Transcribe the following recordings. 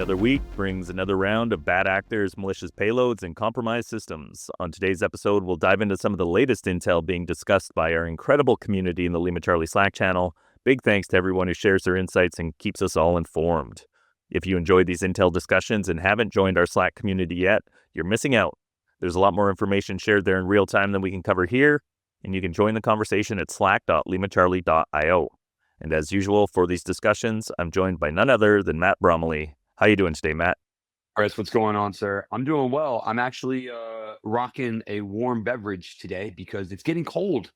Another week brings another round of bad actors, malicious payloads, and compromised systems. On today's episode, we'll dive into some of the latest intel being discussed by our incredible community in the LimaCharlie Slack channel. Big thanks to everyone who shares their insights and keeps us all informed. If you enjoyed these intel discussions and haven't joined our Slack community yet, you're missing out. There's a lot more information shared there in real time than we can cover here, and you can join the conversation at slack.limacharlie.io. And as usual, for these discussions, I'm joined by none other than Matt Bromley. How you doing today, Matt? Chris, what's going on, sir? I'm doing well. I'm actually rocking a warm beverage today because it's getting cold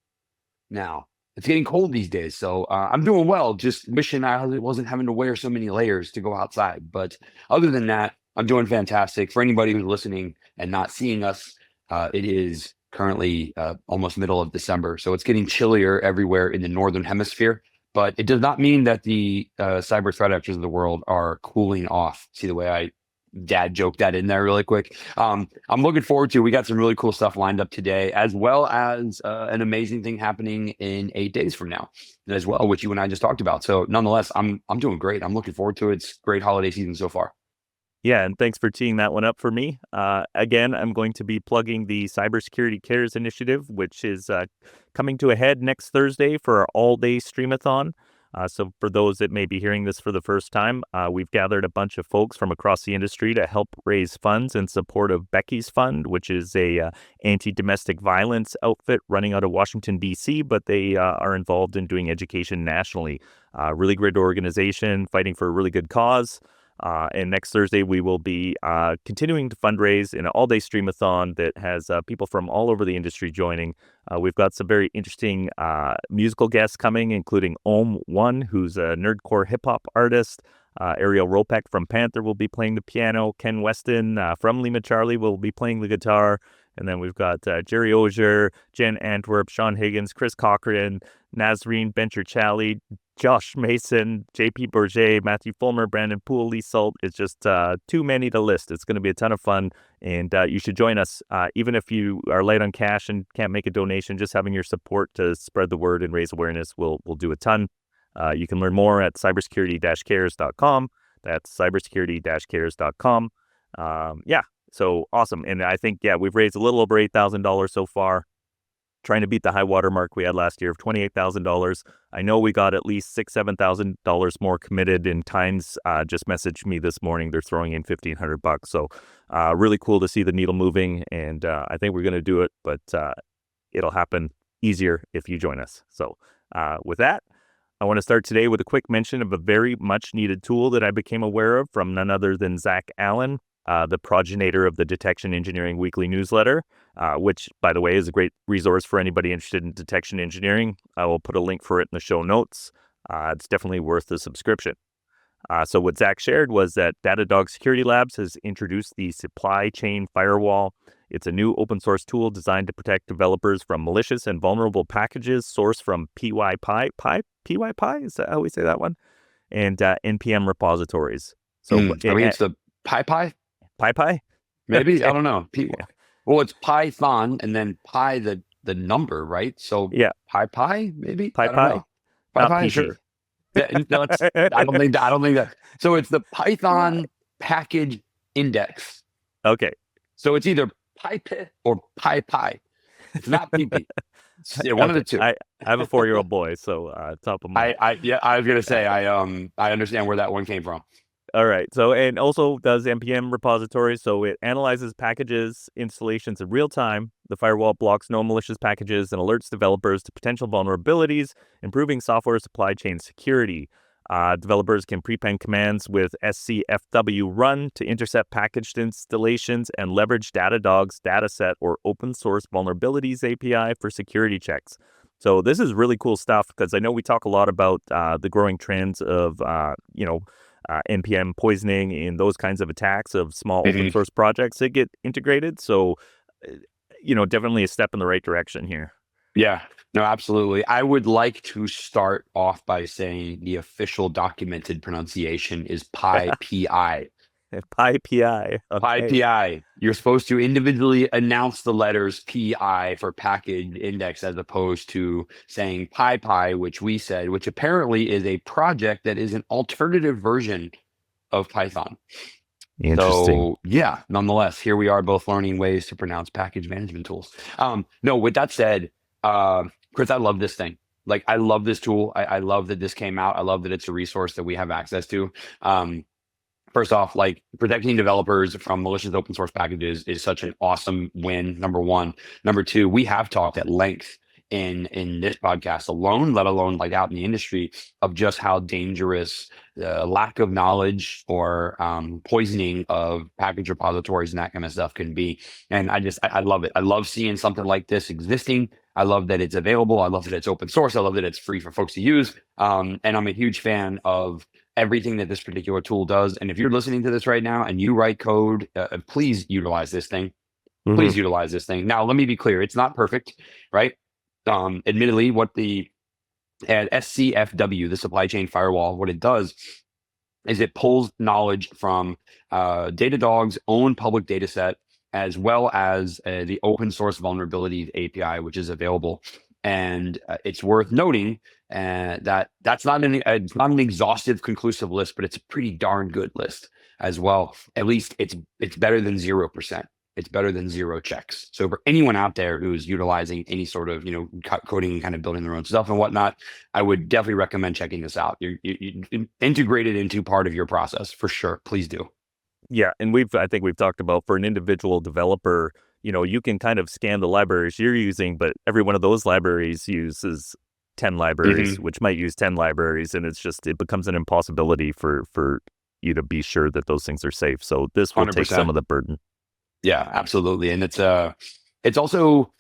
now. It's getting cold these days. So I'm doing well. Just wishing I wasn't having to wear so many layers to go outside. But other than that, I'm doing fantastic. For anybody who's listening and not seeing us, it is currently almost middle of December. So it's getting chillier everywhere in the Northern Hemisphere. But it does not mean that the cyber threat actors of the world are cooling off. See the way I dad joked that in there really quick. I'm looking forward to, we got some really cool stuff lined up today, as well as an amazing thing happening in 8 days from now as well, which you and I just talked about. So nonetheless, I'm doing great. I'm looking forward to it. It's great holiday season so far. Yeah, and thanks for teeing that one up for me. Again, I'm going to be plugging the Cybersecurity Cares initiative, which is coming to a head next Thursday for our all-day streamathon. So for those that may be hearing this for the first time, we've gathered a bunch of folks from across the industry to help raise funds in support of Becky's Fund, which is a anti-domestic violence outfit running out of Washington, D.C., but they are involved in doing education nationally. Really great organization, fighting for a really good cause. And next Thursday, we will be continuing to fundraise in an all-day streamathon that has people from all over the industry joining. We've got some very interesting musical guests coming, including Ohm1, who's a nerdcore hip-hop artist. Ariel Ropek from Panther will be playing the piano. Ken Weston from LimaCharlie will be playing the guitar. And then we've got Jerry Ozier, Jen Antwerp, Sean Higgins, Chris Cochran, Nazreen Bencher-Challey, Josh Mason, JP Bourget, Matthew Fulmer, Brandon Poole, Lee Salt. It's just too many to list. It's going to be a ton of fun, and you should join us. Even if you are light on cash and can't make a donation, just having your support to spread the word and raise awareness will do a ton. You can learn more at cybersecurity-cares.com. That's cybersecurity-cares.com. Yeah, so awesome. And I think, we've raised a little over $8,000 so far, trying to beat the high water mark we had last year of $28,000. I know we got at least $6,000-$7,000 more committed, and Times just messaged me this morning. They're throwing in $1,500. So really cool to see the needle moving, and I think we're going to do it, but it'll happen easier if you join us. So with that, I want to start today with a quick mention of a very much needed tool that I became aware of from none other than Zach Allen, the progenitor of the Detection Engineering Weekly newsletter, which, by the way, is a great resource for anybody interested in detection engineering. I will put a link for it in the show notes. It's definitely worth the subscription. So what Zach shared was that Datadog Security Labs has introduced the Supply-Chain Firewall. It's a new open source tool designed to protect developers from malicious and vulnerable packages sourced from PyPI. PyPI? Is that how we say that one? And NPM repositories. So it's the PyPI? PyPI? Maybe? Okay. I don't know. Well, it's Python and then pi the number, right? So yeah, PyPI, maybe? PyPI. PyPI, sure. Yeah, no, I don't think that. So it's the Python package index. Okay. So it's either PyPI or PyPI. It's not PP. One of the two. I have a 4-year-old boy, so top of mind. I was gonna say I understand where that one came from. All right. So, and also does NPM repositories. So it analyzes packages, installations in real time. The firewall blocks known malicious packages and alerts developers to potential vulnerabilities, improving software supply chain security. Developers can prepend commands with scfw run to intercept packaged installations and leverage Datadog's dataset or open source vulnerabilities API for security checks. So this is really cool stuff, because I know we talk a lot about the growing trends of, NPM poisoning and those kinds of attacks of small open source projects that get integrated. So, definitely a step in the right direction here. Yeah, no, absolutely. I would like to start off by saying the official documented pronunciation is PyPI. PyPI. Okay. PyPI. You're supposed to individually announce the letters PI for package index, as opposed to saying PyPI, which apparently is a project that is an alternative version of Python. Interesting. So yeah, nonetheless, here we are both learning ways to pronounce package management tools. No, with that said, Chris, I love this thing. Like, I love this tool. I love that this came out. I love that it's a resource that we have access to. First off, like, protecting developers from malicious open source packages is such an awesome win. Number one. Number two, we have talked at length in this podcast alone, let alone like out in the industry, of just how dangerous lack of knowledge or poisoning of package repositories and that kind of stuff can be. And I love it. I love seeing something like this existing. I love that it's available. I love that it's open source. I love that it's free for folks to use. And I'm a huge fan of everything that this particular tool does. And if you're listening to this right now and you write code, please utilize this thing. Please utilize this thing. Now, let me be clear. It's not perfect, right? Admittedly, what the SCFW, the supply chain firewall, what it does is it pulls knowledge from Datadog's own public data set, as well as the open source vulnerabilities API, which is available. And it's worth noting that it's not an exhaustive, conclusive list, but it's a pretty darn good list as well. At least it's better than 0%. It's better than zero checks. So for anyone out there who's utilizing any sort of, coding and kind of building their own stuff and whatnot, I would definitely recommend checking this out. You integrate it into part of your process for sure. Please do. Yeah, and I think we've talked about, for an individual developer, you can kind of scan the libraries you're using, but every one of those libraries uses 10 libraries, which might use 10 libraries, and it becomes an impossibility for you to be sure that those things are safe. So this will 100%. take some of the burden. Yeah, absolutely. And it's also,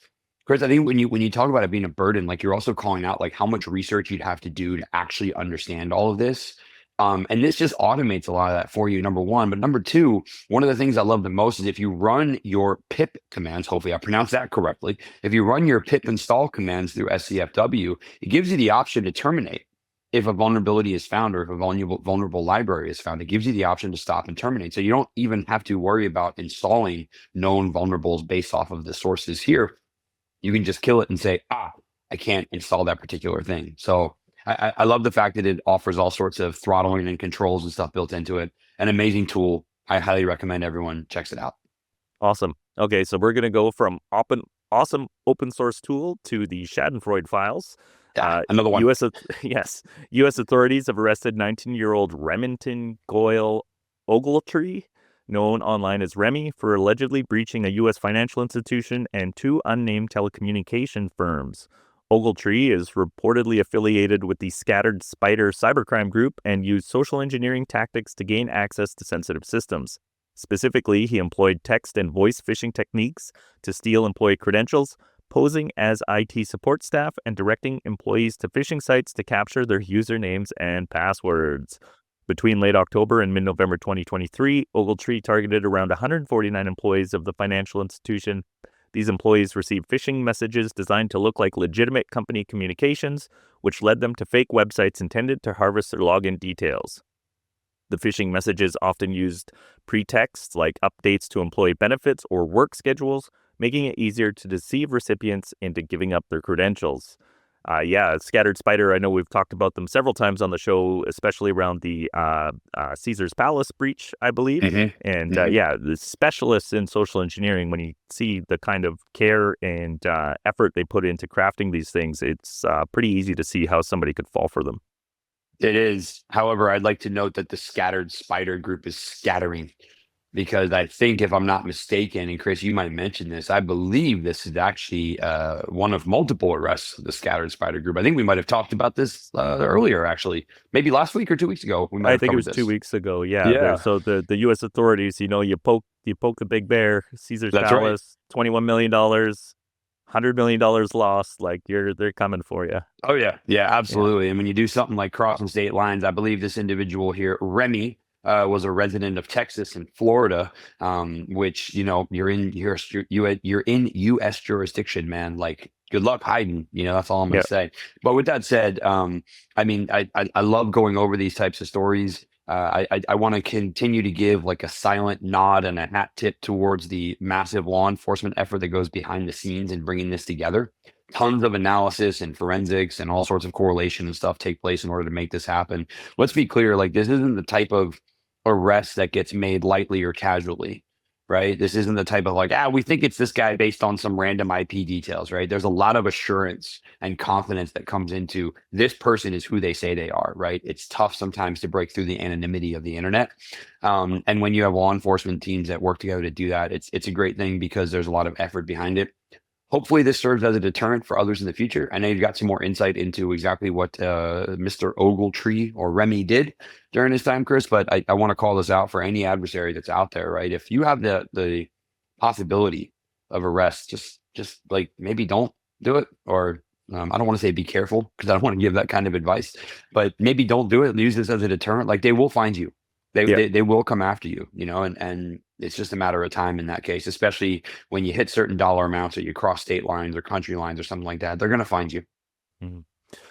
Chris, I think when you talk about it being a burden, like, you're also calling out like how much research you'd have to do to actually understand all of this. And this just automates a lot of that for you, number one. But number two, one of the things I love the most is if you run your pip commands, hopefully I pronounced that correctly. If you run your pip install commands through SCFW, it gives you the option to terminate. If a vulnerability is found, or if a vulnerable library is found, it gives you the option to stop and terminate. So you don't even have to worry about installing known vulnerables based off of the sources here. You can just kill it and say, I can't install that particular thing. So I love the fact that it offers all sorts of throttling and controls and stuff built into it. An amazing tool. I highly recommend everyone checks it out. Awesome. Okay, so we're going to go from awesome open source tool to the Schadenfreude files. Another one. U.S. authorities have arrested 19-year-old Remington Goy Ogletree, known online as Remi, for allegedly breaching a U.S. financial institution and 2 unnamed telecommunication firms. Ogletree is reportedly affiliated with the Scattered Spider cybercrime group and used social engineering tactics to gain access to sensitive systems. Specifically, he employed text and voice phishing techniques to steal employee credentials, posing as IT support staff, and directing employees to phishing sites to capture their usernames and passwords. Between late October and mid-November 2023, Ogletree targeted around 149 employees of the financial institution. These employees received phishing messages designed to look like legitimate company communications, which led them to fake websites intended to harvest their login details. The phishing messages often used pretexts like updates to employee benefits or work schedules, making it easier to deceive recipients into giving up their credentials. Scattered Spider, I know we've talked about them several times on the show, especially around the Caesar's Palace breach, I believe. And the specialists in social engineering, when you see the kind of care and effort they put into crafting these things, it's pretty easy to see how somebody could fall for them. It is. However, I'd like to note that the Scattered Spider group is scattering, because I think, if I'm not mistaken, and Chris, you might mention this, I believe this is actually one of multiple arrests of the Scattered Spider group. I think we might have talked about this earlier, actually, maybe last week or 2 weeks ago. I think it was 2 weeks ago. Yeah. So the U.S. authorities, you poke the big bear, Caesar's Palace, right. $21 million, $100 million lost. Like, they're coming for you. Oh yeah, absolutely. And when you do something like crossing state lines, I believe this individual here, Remi, was a resident of Texas and Florida, which, you're in U.S. jurisdiction, man. Like, good luck hiding. That's all I'm gonna say. But with that said, I love going over these types of stories. I want to continue to give like a silent nod and a hat tip towards the massive law enforcement effort that goes behind the scenes in bringing this together. Tons of analysis and forensics and all sorts of correlation and stuff take place in order to make this happen. Let's be clear, like, this isn't the type of arrest that gets made lightly or casually, right? This isn't the type of like, we think it's this guy based on some random IP details, right? There's a lot of assurance and confidence that comes into this person is who they say they are, right? It's tough sometimes to break through the anonymity of the internet. And when you have law enforcement teams that work together to do that, it's a great thing because there's a lot of effort behind it. Hopefully this serves as a deterrent for others in the future. I know you've got some more insight into exactly what Mr. Ogletree or Remi did during his time, Chris, but I want to call this out for any adversary that's out there, right? If you have the possibility of arrest, just like maybe don't do it, or I don't want to say be careful because I don't want to give that kind of advice, but maybe don't do it. Use this as a deterrent. Like they will find you. They will come after you, and it's just a matter of time in that case, especially when you hit certain dollar amounts or you cross state lines or country lines or something like that. They're going to find you. Mm-hmm.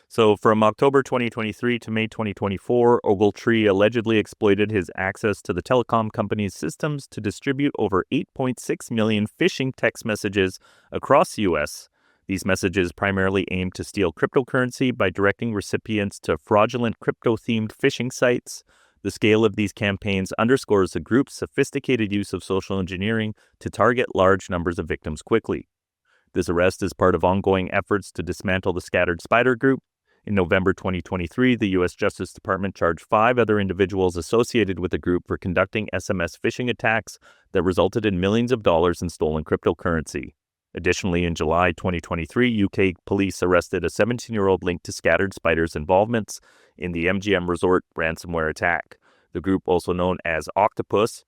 So from October 2023 to May 2024, Ogletree allegedly exploited his access to the telecom company's systems to distribute over 8.6 million phishing text messages across the U.S. These messages primarily aimed to steal cryptocurrency by directing recipients to fraudulent crypto-themed phishing sites. The scale of these campaigns underscores the group's sophisticated use of social engineering to target large numbers of victims quickly. This arrest is part of ongoing efforts to dismantle the Scattered Spider Group. In November 2023, the U.S. Justice Department charged 5 other individuals associated with the group for conducting SMS phishing attacks that resulted in millions of dollars in stolen cryptocurrency. Additionally, in July 2023, UK police arrested a 17-year-old linked to Scattered Spider's involvements in the MGM Resort ransomware attack. The group, also known as Octopus,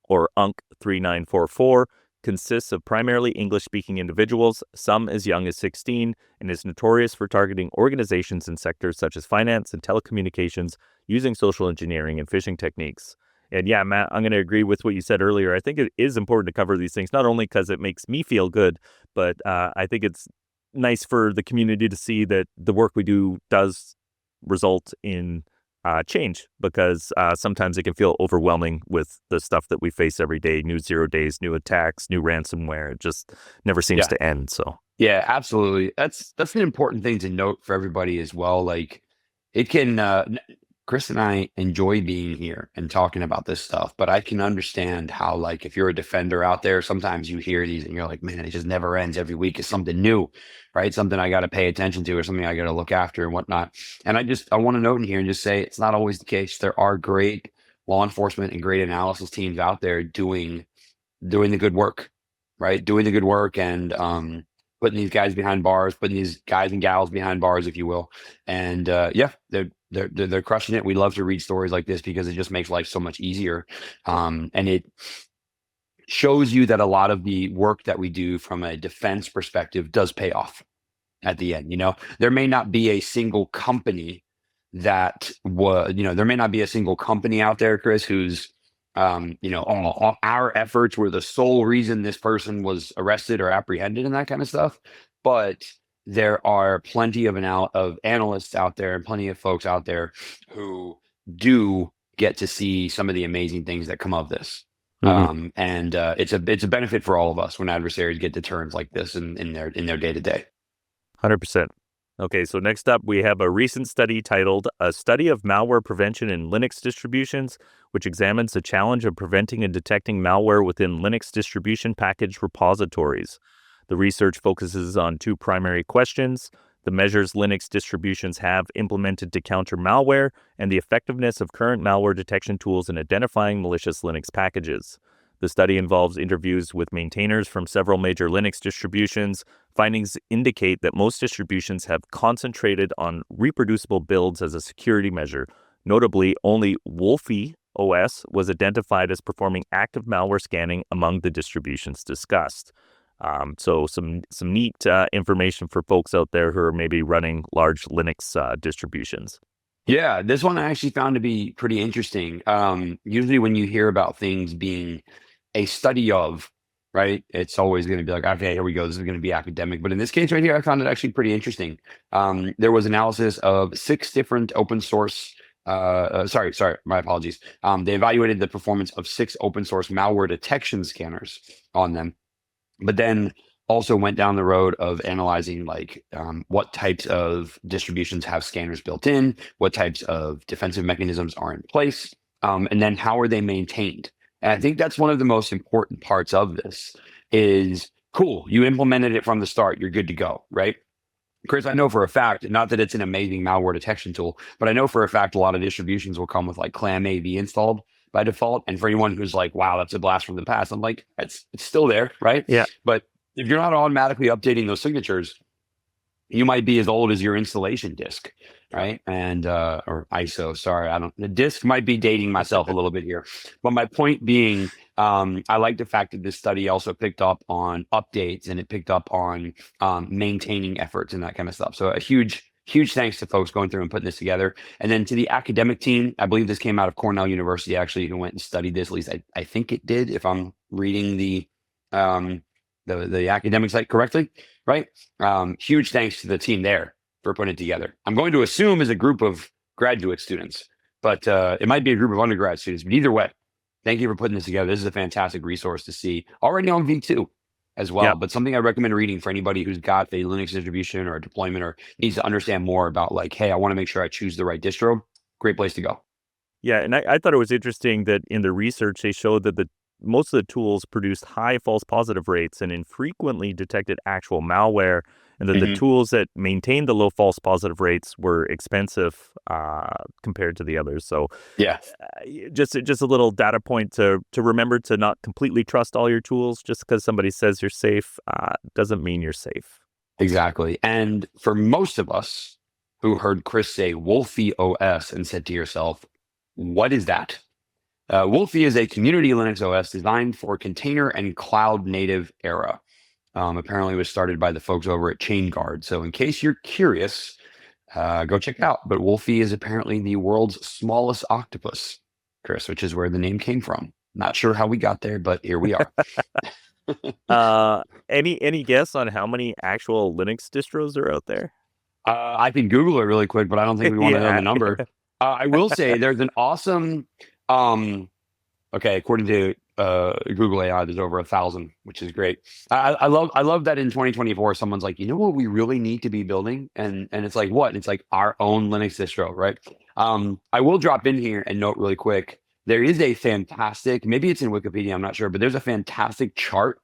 or UNC3944, consists of primarily English-speaking individuals, some as young as 16, and is notorious for targeting organizations in sectors such as finance and telecommunications using social engineering and phishing techniques. And yeah, Matt, I'm going to agree with what you said earlier. I think it is important to cover these things, not only because it makes me feel good, but I think it's nice for the community to see that the work we do does result in change, because sometimes it can feel overwhelming with the stuff that we face every day, new 0 days, new attacks, new ransomware. It just never seems to end. So yeah, absolutely. That's an important thing to note for everybody as well. Like it can, Chris and I enjoy being here and talking about this stuff, but I can understand how, like, if you're a defender out there, sometimes you hear these and you're like, man, it just never ends. Every week is something new, right? Something I got to pay attention to or something I got to look after and whatnot. And I want to note in here and just say it's not always the case. There are great law enforcement and great analysis teams out there doing the good work, right? Doing the good work and putting these guys behind bars, putting these guys and gals behind bars, if you will. And they're crushing it. We love to read stories like this because it just makes life so much easier. And it shows you that a lot of the work that we do from a defense perspective does pay off at the end. There may not be a single company there may not be a single company out there, Chris, who's all our efforts were the sole reason this person was arrested or apprehended and that kind of stuff. But there are plenty of analysts out there and plenty of folks out there who do get to see some of the amazing things that come of this. Mm-hmm. And it's a benefit for all of us when adversaries get deterrents like this in their day to day. 100%. Okay, so next up, we have a recent study titled A Study of Malware Prevention in Linux Distributions, which examines the challenge of preventing and detecting malware within Linux distribution package repositories. The research focuses on 2 primary questions: the measures Linux distributions have implemented to counter malware, and the effectiveness of current malware detection tools in identifying malicious Linux packages. The study involves interviews with maintainers from several major Linux distributions. Findings indicate that most distributions have concentrated on reproducible builds as a security measure. Notably, only Wolfie OS was identified as performing active malware scanning among the distributions discussed. So some neat information for folks out there who are maybe running large Linux distributions. Yeah, this one I actually found to be pretty interesting. Usually when you hear about things being a study of, right, it's always going to be like, okay, here we go. This is going to be academic. But in this case right here, I found it actually pretty interesting. There was analysis of 6 different open source sorry, my apologies. They evaluated the performance of 6 open source malware detection scanners on them, but then also went down the road of analyzing what types of distributions have scanners built in, what types of defensive mechanisms are in place. And then how are they maintained? And I think that's one of the most important parts of this is, cool, you implemented it from the start, you're good to go, right? Chris, I know for a fact, not that it's an amazing malware detection tool, but I know for a fact a lot of distributions will come with like ClamAV installed by default. And for anyone who's like, wow, that's a blast from the past, I'm like, it's still there, right? Yeah. But if you're not automatically updating those signatures, you might be as old as your installation disk, right? And or ISO, sorry, the disk might be dating myself a little bit here. But my point being, I like the fact that this study also picked up on updates and it picked up on maintaining efforts and that kind of stuff. So a huge thanks to folks going through and putting this together. And then to the academic team, I believe this came out of Cornell University, actually, who went and studied this. At least I think it did, if I'm reading the academic site correctly, right? Huge thanks to the team there for putting it together. I'm going to assume as a group of graduate students, but it might be a group of undergrad students. But either way, thank you for putting this together. This is a fantastic resource to see already on V2 as well. Yep. But something I recommend reading for anybody who's got a Linux distribution or a deployment or needs to understand more about like, hey, I want to make sure I choose the right distro. Great place to go. Yeah, and I thought it was interesting that in the research they showed that most of the tools produced high false positive rates and infrequently detected actual malware, and that the tools that maintained the low false positive rates were expensive compared to the others. So yeah, just a little data point to remember to not completely trust all your tools. Just because somebody says you're safe doesn't mean you're safe. Exactly. And for most of us who heard Chris say Wolfie OS and said to yourself, what is that? Wolfie is a community Linux OS designed for container and cloud native era. Apparently it was started by the folks over at ChainGuard. So in case you're curious, go check it out. But Wolfie is apparently the world's smallest octopus, Chris, which is where the name came from. Not sure how we got there, but here we are. Any guess on how many actual Linux distros are out there? I can Google it really quick, but I don't think we want to know the number. I will say there's an awesome, according to Google AI, there's over 1,000, which is great. I love that in 2024, someone's like, you know what we really need to be building? And it's like, what? It's like our own Linux distro, right? I will drop in here and note really quick, there is a fantastic, maybe it's in Wikipedia, I'm not sure, but there's a fantastic chart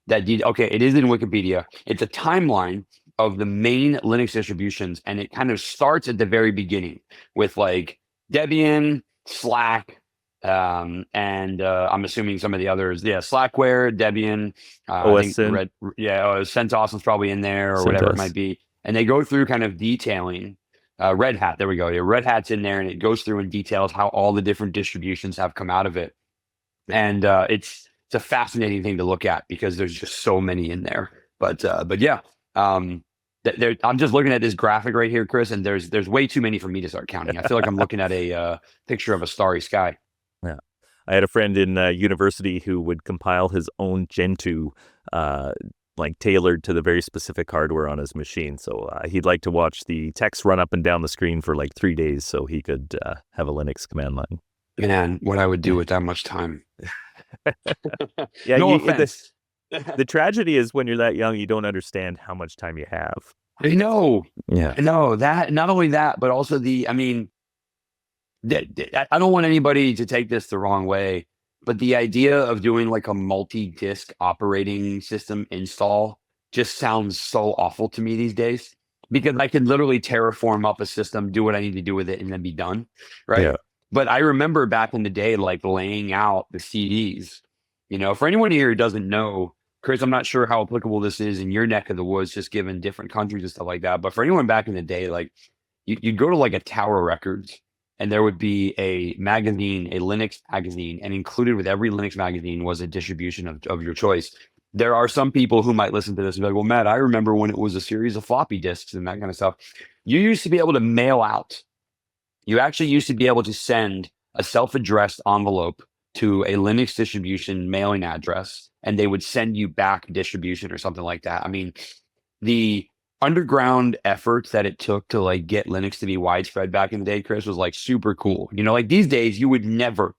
that it is in Wikipedia. It's a timeline of the main Linux distributions, and it kind of starts at the very beginning with like Debian, Slack, and I'm assuming some of the others. Yeah, Slackware, Debian, OSN. CentOS is probably in there or whatever it might be. And they go through kind of detailing Red Hat. There we go. Yeah, Red Hat's in there, and it goes through and details how all the different distributions have come out of it. And it's a fascinating thing to look at because there's just so many in there. But yeah. I'm just looking at this graphic right here, Chris, and there's way too many for me to start counting. I feel like I'm looking at a picture of a starry sky. Yeah, I had a friend in university who would compile his own Gentoo, like tailored to the very specific hardware on his machine. So he'd like to watch the text run up and down the screen for like 3 days so he could have a Linux command line. Man, what I would do with that much time. Yeah, no offense. The tragedy is when you're that young, you don't understand how much time you have. I know. Yeah. I know that. Not only that, but also I don't want anybody to take this the wrong way, but the idea of doing like a multi-disk operating system install just sounds so awful to me these days, because I can literally terraform up a system, do what I need to do with it, and then be done. Right. Yeah. But I remember back in the day, like laying out the CDs, for anyone here who doesn't know, Chris, I'm not sure how applicable this is in your neck of the woods, just given different countries and stuff like that. But for anyone back in the day, like you'd go to like a Tower Records and there would be a magazine, a Linux magazine, and included with every Linux magazine was a distribution of your choice. There are some people who might listen to this and be like, well, Matt, I remember when it was a series of floppy disks and that kind of stuff. You used to be able to mail out. You actually used to be able to send a self-addressed envelope to a Linux distribution mailing address, and they would send you back distribution or something like that. I mean, the underground efforts that it took to like get Linux to be widespread back in the day, Chris, was like super cool. Like these days you would never,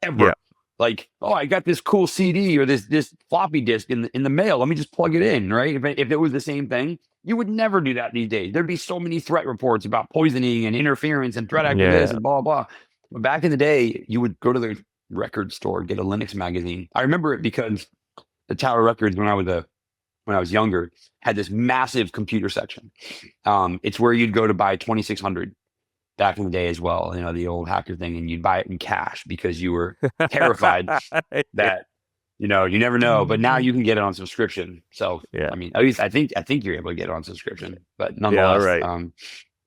ever like, oh, I got this cool CD or this floppy disk in the mail. Let me just plug it in, right? If it was the same thing, you would never do that these days. There'd be so many threat reports about poisoning and interference and threat actor this and blah, blah. Back in the day, you would go to the record store, get a Linux magazine. I remember it because the Tower Records, when I was younger, had this massive computer section. It's where you'd go to buy 2600 back in the day as well, the old hacker thing, and you'd buy it in cash because you were terrified that, you never know. But now you can get it on subscription. So, Yeah. I mean, at least I think you're able to get it on subscription, but Yeah, all nonetheless, right.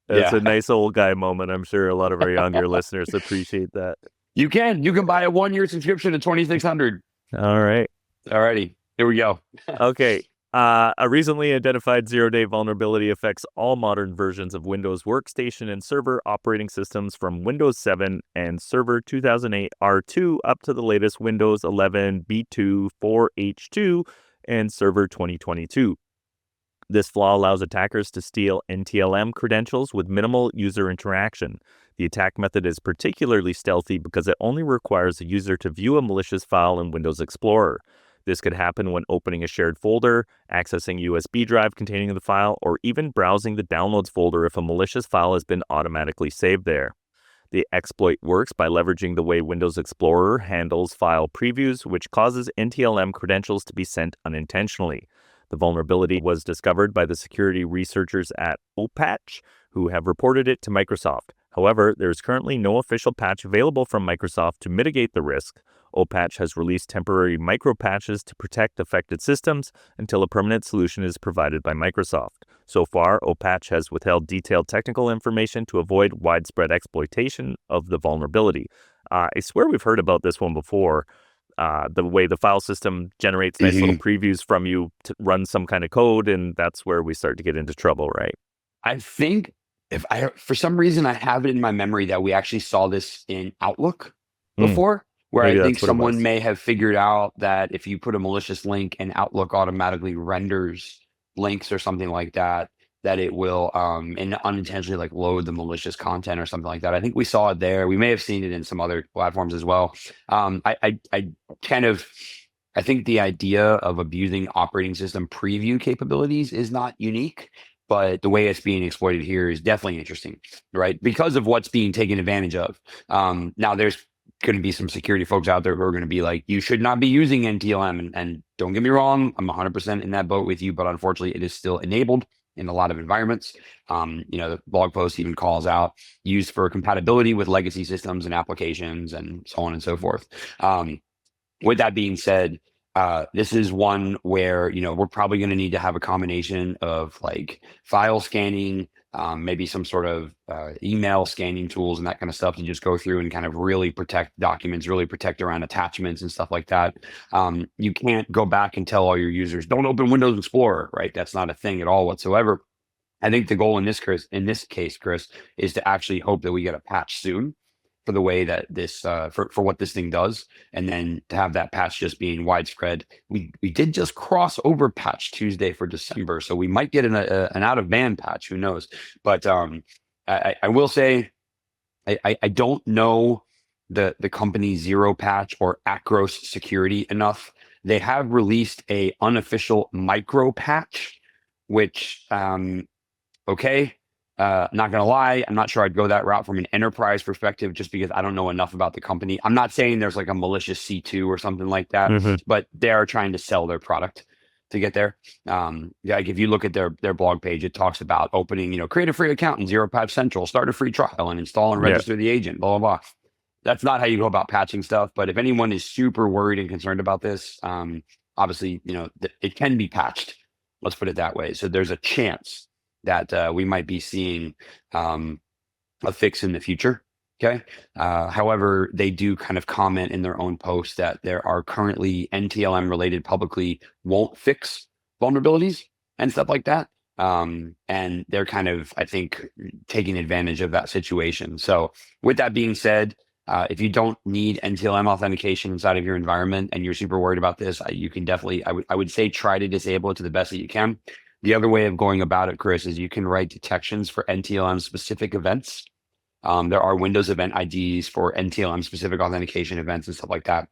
It's yeah, a nice old guy moment. I'm sure a lot of our younger listeners appreciate that. you can buy a 1-year subscription at 2600. All right. Alrighty, here we go. Okay. A recently identified zero-day vulnerability affects all modern versions of Windows Workstation and Server operating systems from Windows 7 and Server 2008 R2 up to the latest Windows 11 B2 4H2 and Server 2022. This flaw allows attackers to steal NTLM credentials with minimal user interaction. The attack method is particularly stealthy because it only requires a user to view a malicious file in Windows Explorer. This could happen when opening a shared folder, accessing a USB drive containing the file, or even browsing the downloads folder if a malicious file has been automatically saved there. The exploit works by leveraging the way Windows Explorer handles file previews, which causes NTLM credentials to be sent unintentionally. The vulnerability was discovered by the security researchers at OPatch, who have reported it to Microsoft. However, there is currently no official patch available from Microsoft to mitigate the risk. OPatch has released temporary micro patches to protect affected systems until a permanent solution is provided by Microsoft. So far, OPatch has withheld detailed technical information to avoid widespread exploitation of the vulnerability. I swear we've heard about this one before. The way the file system generates nice little previews from you to run some kind of code, and that's where we start to get into trouble, right? I think for some reason, I have it in my memory that we actually saw this in Outlook before, where Maybe I think that's what it was. someone may have figured out that if you put a malicious link and Outlook automatically renders links or something like that, that it will and unintentionally like load the malicious content or something like that. I think we saw it there. We may have seen it in some other platforms as well. I think the idea of abusing operating system preview capabilities is not unique, but the way it's being exploited here is definitely interesting, right? Because of what's being taken advantage of. Now there's going to be some security folks out there who are going to be like, you should not be using NTLM. And don't get me wrong, I'm 100% in that boat with you, but unfortunately it is still enabled in a lot of environments. The blog post even calls out used for compatibility with legacy systems and applications and so on and so forth. With that being said, this is one where, we're probably going to need to have a combination of like file scanning, maybe some sort of email scanning tools and that kind of stuff to just go through and kind of really protect documents, really protect around attachments and stuff like that. You can't go back and tell all your users, don't open Windows Explorer, right? That's not a thing at all whatsoever. I think the goal in this case, Chris, is to actually hope that we get a patch soon for the way that this for what this thing does, and then to have that patch just being widespread. We did just cross over Patch Tuesday for December, so we might get an out of band patch. Who knows? But I will say I don't know the company Zero Patch or Acros Security enough. They have released a unofficial micro patch, which okay. Not going to lie, I'm not sure I'd go that route from an enterprise perspective just because I don't know enough about the company. I'm not saying there's like a malicious C2 or something like that, but they are trying to sell their product to get there. Like if you look at their blog page, it talks about opening, create a free account in Zero Patch Central, start a free trial and install and register the agent, blah, blah, blah. That's not how you go about patching stuff. But if anyone is super worried and concerned about this, obviously, it can be patched. Let's put it that way. So there's a chance that we might be seeing a fix in the future. Okay. However, they do kind of comment in their own post that there are currently NTLM related publicly won't fix vulnerabilities and stuff like that. And they're kind of, I think, taking advantage of that situation. So with that being said, if you don't need NTLM authentication inside of your environment and you're super worried about this, you can definitely, I would say, try to disable it to the best that you can. The other way of going about it, Chris, is you can write detections for NTLM specific events. There are Windows event IDs for NTLM specific authentication events and stuff like that.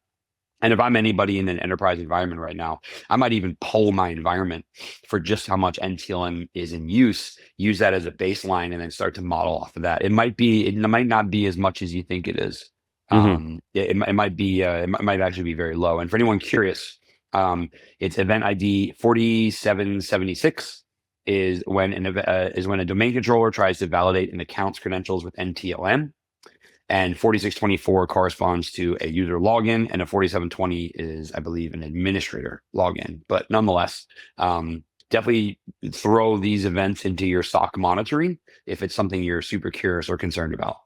And if I'm anybody in an enterprise environment right now, I might even poll my environment for just how much NTLM is in use that as a baseline, and then start to model off of that. It might not be as much as you think it is. It might actually be very low. And for anyone curious, it's event ID 4776 is when a domain controller tries to validate an account's credentials with NTLM. And 4624 corresponds to a user login, and a 4720 is, I believe, an administrator login. But nonetheless, definitely throw these events into your SOC monitoring if it's something you're super curious or concerned about.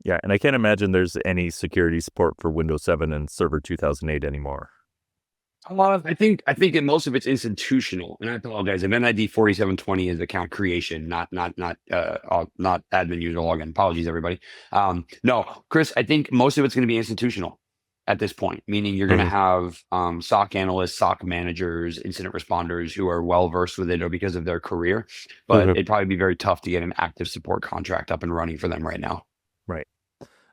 Yeah, and I can't imagine there's any security support for Windows 7 and Server 2008 anymore. I think in most of it's institutional, and I apologize. Event ID 4720 is account creation, not admin user login. Apologies, everybody. No, Chris, I think most of it's going to be institutional at this point, meaning you're going to have SOC analysts, SOC managers, incident responders who are well versed with it or because of their career, but it'd probably be very tough to get an active support contract up and running for them right now. Right.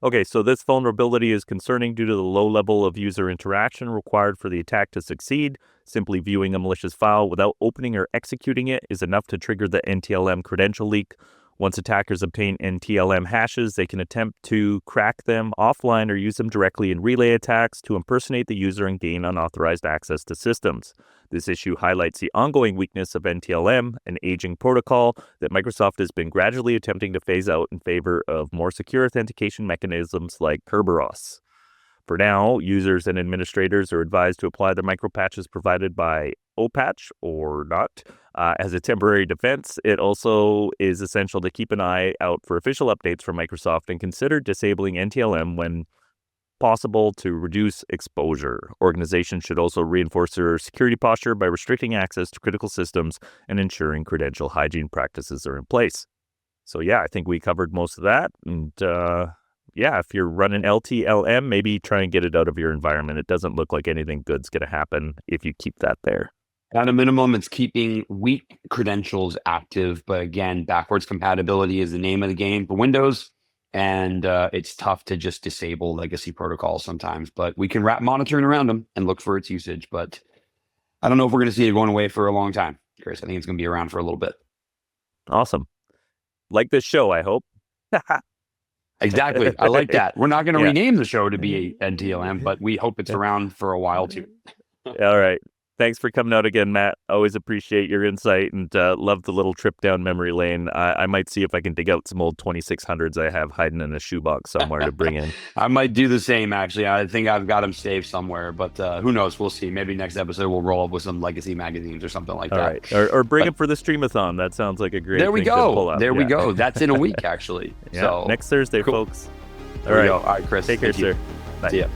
Okay, so this vulnerability is concerning due to the low level of user interaction required for the attack to succeed. Simply viewing a malicious file without opening or executing it is enough to trigger the NTLM credential leak. Once attackers obtain NTLM hashes, they can attempt to crack them offline or use them directly in relay attacks to impersonate the user and gain unauthorized access to systems. This issue highlights the ongoing weakness of NTLM, an aging protocol that Microsoft has been gradually attempting to phase out in favor of more secure authentication mechanisms like Kerberos. For now, users and administrators are advised to apply the micropatches provided by OPatch or not as a temporary defense. It also is essential to keep an eye out for official updates from Microsoft and consider disabling NTLM when possible to reduce exposure. Organizations should also reinforce their security posture by restricting access to critical systems and ensuring credential hygiene practices are in place. So yeah, I think we covered most of that. And yeah, if you're running NTLM, maybe try and get it out of your environment. It doesn't look like anything good's going to happen if you keep that there. At a minimum, it's keeping weak credentials active. But again, backwards compatibility is the name of the game for Windows. And it's tough to just disable legacy protocols sometimes. But we can wrap monitoring around them and look for its usage. But I don't know if we're going to see it going away for a long time, Chris. I think it's going to be around for a little bit. Awesome. Like this show, I hope. Exactly. I like that. We're not going to rename the show to be NTLM, but we hope it's around for a while too. All right. Thanks for coming out again, Matt. Always appreciate your insight and love the little trip down memory lane. I might see if I can dig out some old 2600s I have hiding in a shoebox somewhere to bring in. I might do the same, actually. I think I've got them saved somewhere, but who knows? We'll see. Maybe next episode we'll roll up with some legacy magazines or something like that. All right. Or bring it for the streamathon. That sounds like a great There we thing to pull go. up. There we go. That's in a week, actually. Yeah. So Next Thursday, cool. folks. All right, Chris. Take care, sir. Bye. See ya.